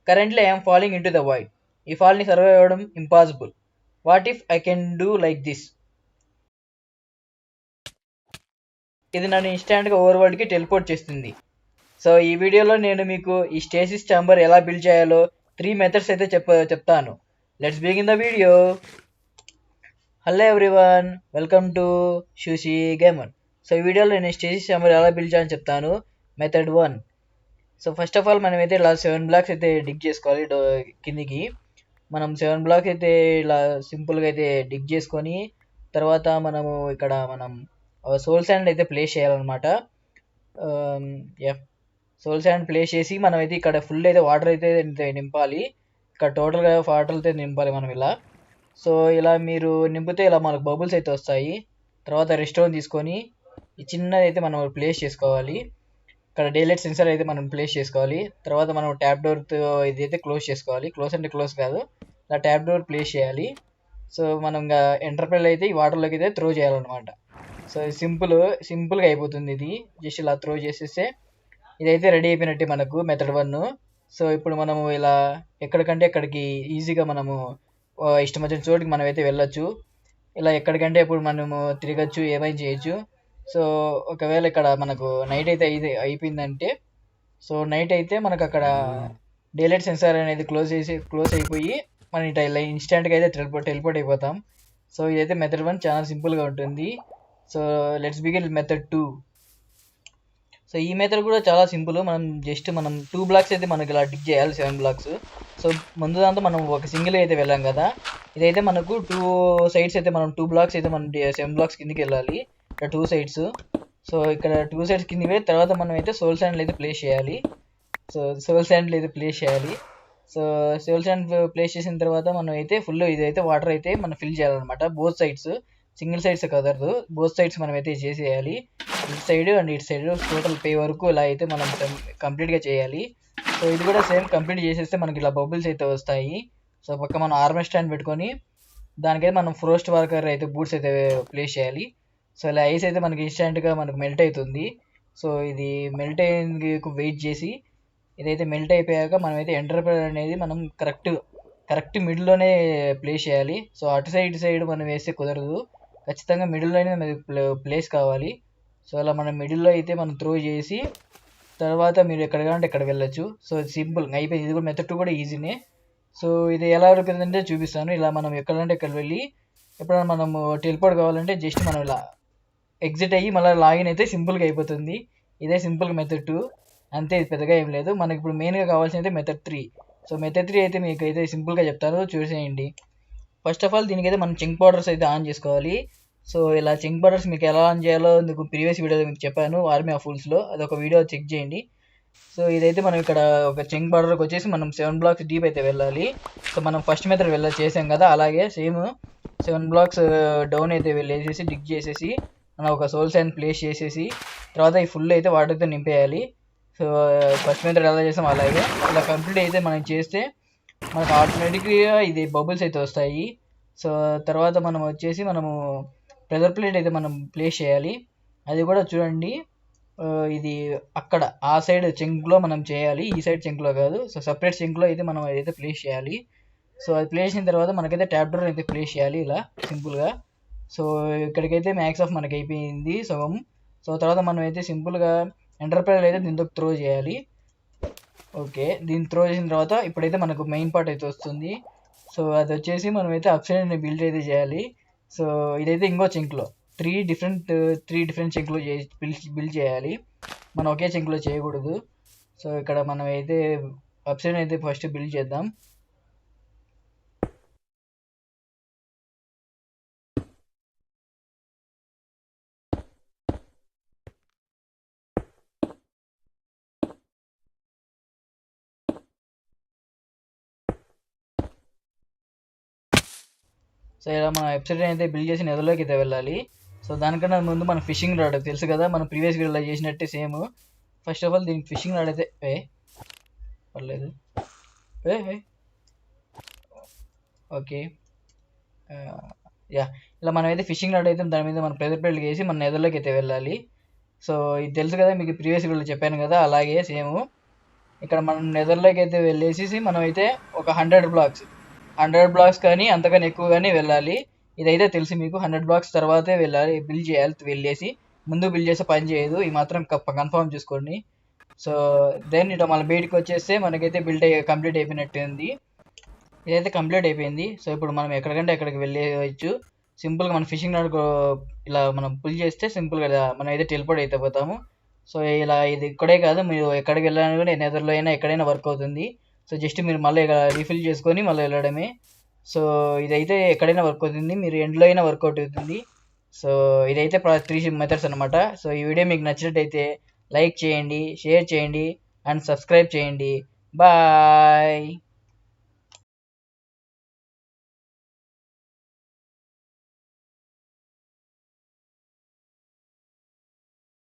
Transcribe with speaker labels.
Speaker 1: Currently I'm falling in to the wide. ఈ ఫాల్ని survive అవ్వడం impossible. What if I can do like this? ఇది నన్ను ఇన్స్టాంట్గా over వరల్డ్కి teleport చేస్తుంది. So ఈ వీడియోలో నేను మీకు ఈ స్టేసిస్ ఛాంబర్ ఎలా బిల్డ్ చేయాలో 3 మెథడ్స్ అయితే చెప్తాను. Let's begin the video. Hello everyone, welcome to Shushi Gamer. So ఈ వీడియోలో నేను స్టేసిస్ ఛాంబర్ ఎలా బిల్డ్ చేయాలని చెప్తాను. Method 1. So first of all మనమైతే ఇలా 7 బ్లాక్స్ అయితే డిగ్ చేసుకోవాలి. కిందికి మనం 7 బ్లాక్స్ అయితే ఇలా సింపుల్గా అయితే డిగ్ చేసుకొని తర్వాత మనము ఇక్కడ మనం సోల్ శాండ్ అయితే ప్లేస్ చేయాలన్నమాట. సోల్ శాండ్ ప్లేస్ చేసి మనమైతే ఇక్కడ ఫుల్ అయితే వాటర్ అయితే నింపాలి. ఇక్కడ టోటల్గా వాటర్ అయితే నింపాలి మనం ఇలా. సో ఇలా మీరు నింపితే ఇలా మనకు బబుల్స్ అయితే వస్తాయి. తర్వాత రెస్టోన్ తీసుకొని ఈ చిన్నది అయితే మనం ప్లేస్ చేసుకోవాలి. ఇక్కడ డేలైట్ సెన్సార్ అయితే మనం ప్లేస్ చేసుకోవాలి. తర్వాత మనం ట్యాప్ డోర్తో ఇది అయితే క్లోజ్ చేసుకోవాలి. క్లోజ్ అంటే క్లోజ్ కాదు, ఇలా ట్యాప్ డోర్ ప్లేస్ చేయాలి. సో మనం ఇంకా ఎంటర్ప్రైల్ అయితే ఈ వాటర్లోకి అయితే త్రో చేయాలన్నమాట. సో సింపుల్గా అయిపోతుంది. ఇది జస్ట్ ఇలా త్రో చేసేస్తే ఇదైతే రెడీ అయిపోయినట్టే మనకు మెథడ్ 1. సో ఇప్పుడు మనము ఇలా ఎక్కడికంటే అక్కడికి ఈజీగా మనము ఇష్టం వచ్చిన చోటికి మనం అయితే వెళ్ళొచ్చు. ఇలా ఎక్కడికంటే ఇప్పుడు మనము తిరగచ్చు, ఏమైనా చేయొచ్చు. సో ఒకవేళ ఇక్కడ మనకు నైట్ అయితే అయిపోయిందంటే, సో నైట్ అయితే మనకు అక్కడ డేలైట్ సెన్సార్ అనేది క్లోజ్ అయిపోయి మనం ఇట్లా ఇన్స్టెంట్గా అయితే టెలిపోర్ట్ అయిపోతాం. సో ఇదైతే మెథడ్ 1 చాలా సింపుల్గా ఉంటుంది. So let's begin method 2. So ఈ మెథడ్ కూడా చాలా సింపుల్. మనం 2 బ్లాక్స్ అయితే మనకి ఇలా డిగ్ చేయాలి, 7 బ్లాక్స్. సో ముందు దాంతో మనం ఒక సింగిల్ అయితే వెళ్ళాం కదా, ఇదైతే మనకు 2 సైడ్స్ అయితే మనం 2 బ్లాక్స్ అయితే మనం 7 బ్లాక్స్ కిందికి వెళ్ళాలి. ఇక్కడ 2 సైడ్స్. సో ఇక్కడ 2 సైడ్స్ కిందికి వెళ్ళి తర్వాత మనం అయితే సోల్ శాండ్లు అయితే ప్లేస్ చేయాలి. సో సోల్ శాండ్ ప్లేస్ చేసిన తర్వాత మనం అయితే ఫుల్ ఇదైతే వాటర్ అయితే మనం ఫిల్ చేయాలన్నమాట. బోత్ సైడ్స్, సింగిల్ సైడ్స్ కదరదు, బోత్ సైడ్స్ మనం అయితే చేసేయాలి. ఇటు సైడ్ అండ్ ఇటు సైడ్ టోటల్ పే వరకు ఇలా అయితే మనం కంప్లీట్గా చేయాలి. సో ఇది కూడా సేమ్ కంప్లీట్ చేసేస్తే మనకి ఇలా బబుల్స్ అయితే వస్తాయి. సో పక్క మనం ఆర్మర్ స్టాండ్ పెట్టుకొని దానికైతే మనం ఫ్రోస్ట్ వార్కర్ అయితే బూట్స్ అయితే ప్లేస్ చేయాలి. సో ఇలా ఐస్ అయితే మనకి ఇన్స్టెంట్గా మనకు మెల్ట్ అవుతుంది. సో ఇది మెల్ట్ అయ్యేందుకు వెయిట్ చేసి ఇదైతే మెల్ట్ అయిపోయాక మనమైతే ఎంటర్ప్రైల్ అనేది మనం కరెక్ట్ మిడిల్లోనే ప్లేస్ చేయాలి. సో అటు సైడ్ మనం వేస్తే కుదరదు, ఖచ్చితంగా మిడిల్లోనే మనకి ప్లేస్ కావాలి. సో అలా మనం మిడిల్లో అయితే మనం త్రో చేసి తర్వాత మీరు ఎక్కడ కావాలంటే ఎక్కడ వెళ్ళొచ్చు. సో సింపుల్ అయిపోయింది. ఇది కూడా మెథడ్ 2 కూడా ఈజీనే. సో ఇది ఎలా ఉంటుందంటే చూపిస్తాను. ఇలా మనం ఎక్కడంటే ఎక్కడ వెళ్ళి ఎప్పుడైనా మనము టెలిపోర్ట్ కావాలంటే జస్ట్ మనం ఇలా ఎగ్జిట్ అయ్యి మళ్ళీ లాగిన్ అయితే సింపుల్గా అయిపోతుంది. ఇదే సింపుల్గా మెథడ్ 2, అంతే. ఇది పెద్దగా ఏం లేదు. మనకి ఇప్పుడు మెయిన్గా కావాల్సింది మెథడ్ 3. సో మెథడ్ 3 అయితే మీకు అయితే సింపుల్గా చెప్తాను, చూసేయండి. ఫస్ట్ ఆఫ్ ఆల్ దీనికైతే మనం చింక్ పౌడర్స్ అయితే ఆన్ చేసుకోవాలి. సో ఇలా చింక్ పౌడర్స్ మీకు ఎలా ఆన్ చేయాలో మీకు ప్రీవియస్ వీడియోలో మీకు చెప్పాను, ఆర్మీ ఆఫ్ ఫూల్స్లో. అదొక వీడియో చెక్ చేయండి. సో ఇదైతే మనం ఇక్కడ ఒక చింక్ పౌడర్కి వచ్చేసి మనం 7 బ్లాక్స్ డీప్ అయితే వెళ్ళాలి. సో మనం ఫస్ట్ మెథడ్ చేసాం కదా, అలాగే సేమ్ 7 బ్లాక్స్ డౌన్ అయితే వెళ్ళేసేసి డిగ్ చేసేసి మనం ఒక సోల్ శాండ్ ప్లేస్ చేసేసి తర్వాత ఈ ఫుల్ అయితే వాటర్తో నింపేయాలి. సో ఫస్ట్ మెథడ్ ఎలా చేసాం అలాగే ఇలా కంప్లీట్ అయితే మనం చేస్తే మనకు ఆటోమేటిక్గా ఇది బబుల్స్ అయితే వస్తాయి. సో తర్వాత మనం వచ్చేసి మనము ప్రెజర్ ప్లేట్ అయితే మనం ప్లేస్ చేయాలి. అది కూడా చూడండి, ఇది అక్కడ ఆ సైడ్ చెంక్లో మనం చేయాలి, ఈ సైడ్ చెంక్లో కాదు. సో సపరేట్ చెంక్లో అయితే మనం అయితే ప్లేస్ చేయాలి. సో అది ప్లేస్ చేసిన తర్వాత మనకైతే ట్యాప్ డోర్ అయితే ప్లేస్ చేయాలి ఇలా సింపుల్గా. సో ఇక్కడికైతే మ్యాక్స్ ఆఫ్ మనకి అయిపోయింది సగం. సో తర్వాత మనం అయితే సింపుల్గా ఎంటర్ప్రైల్ అయితే దీంతో త్రో చేయాలి. ఓకే, దీన్ని త్రో చేసిన తర్వాత ఇప్పుడైతే మనకు మెయిన్ పార్ట్ అయితే వస్తుంది. సో అది వచ్చేసి మనమైతే అప్సైడ్ బిల్డ్ అయితే చేయాలి. సో ఇదైతే ఇంకో చెంక్లో 3 డిఫరెంట్ చెంక్లో బిల్డ్ చేయాలి. మనం ఒకే చెంక్లో చేయకూడదు. సో ఇక్కడ మనం అయితే అప్సైడ్ అయితే ఫస్ట్ బిల్డ్ చేద్దాం. సో ఇలా మనం వెబ్సైట్ అయితే బిల్డ్ చేసి నెదర్లోకి అయితే వెళ్ళాలి. సో దానికన్నా ముందు మన ఫిషింగ్ రాడ్ తెలుసు కదా, మనం ప్రీవియస్ వీడియోలో చేసినట్టే సేమ్. ఫస్ట్ ఆఫ్ ఆల్ దీనికి ఫిషింగ్ రాడ్ అయితే పర్లేదు. ఓకే, ఇలా మనమైతే ఫిషింగ్ రాడ్ అయితే దాని మీద మనం ప్రెజర్ ప్లేట్ వేసి మన నెదర్లోకి అయితే వెళ్ళాలి. సో ఇది తెలుసు కదా మీకు, ప్రీవియస్ వీడియోలో చెప్పాను కదా, అలాగే సేమ్. ఇక్కడ మనం నెదర్లోకి అయితే వెళ్ళేసి మనం అయితే ఒక 100 బ్లాక్స్ కానీ అంతకన్నా ఎక్కువ కానీ వెళ్ళాలి. ఇదైతే తెలుసు మీకు. 100 బ్లాక్స్ తర్వాతే వెళ్ళాలి, బిల్డ్ చేయాలి. వెళ్ళేసి ముందు బిల్డ్ చేస్తే పని చేయదు, ఈ మాత్రం కన్ఫర్మ్ చేసుకోండి. సో దెన్ ఇట్లా మళ్ళీ బయటకు వచ్చేస్తే మనకైతే కంప్లీట్ అయిపోయినట్టు ఉంది. ఇదైతే కంప్లీట్ అయిపోయింది. సో ఇప్పుడు మనం ఎక్కడికంటే ఎక్కడికి వెళ్ళేయచ్చు. సింపుల్గా మన ఫిషింగ్ నాట్ ఇలా మనం పుల్ చేస్తే సింపుల్గా మనం అయితే టెలిపోర్ట్ అయితే పోతాము. సో ఇలా ఇది ఇక్కడే కాదు, మీరు ఎక్కడికి వెళ్ళాలని కూడా నెదర్లో అయినా ఎక్కడైనా వర్క్ అవుతుంది. సో జస్ట్ మీరు మళ్ళీ రీఫిల్ చేసుకొని మళ్ళీ వెళ్ళడమే. సో ఇదైతే ఎక్కడైనా వర్క్ అవుతుంది, మీరు ఎండ్లో అయినా వర్కౌట్ అవుతుంది. సో ఇదైతే 3 మెథడ్స్ అనమాట. సో ఈ వీడియో మీకు నచ్చినట్టయితే లైక్ చేయండి, షేర్ చేయండి అండ్ సబ్స్క్రైబ్ చేయండి. బాయ్.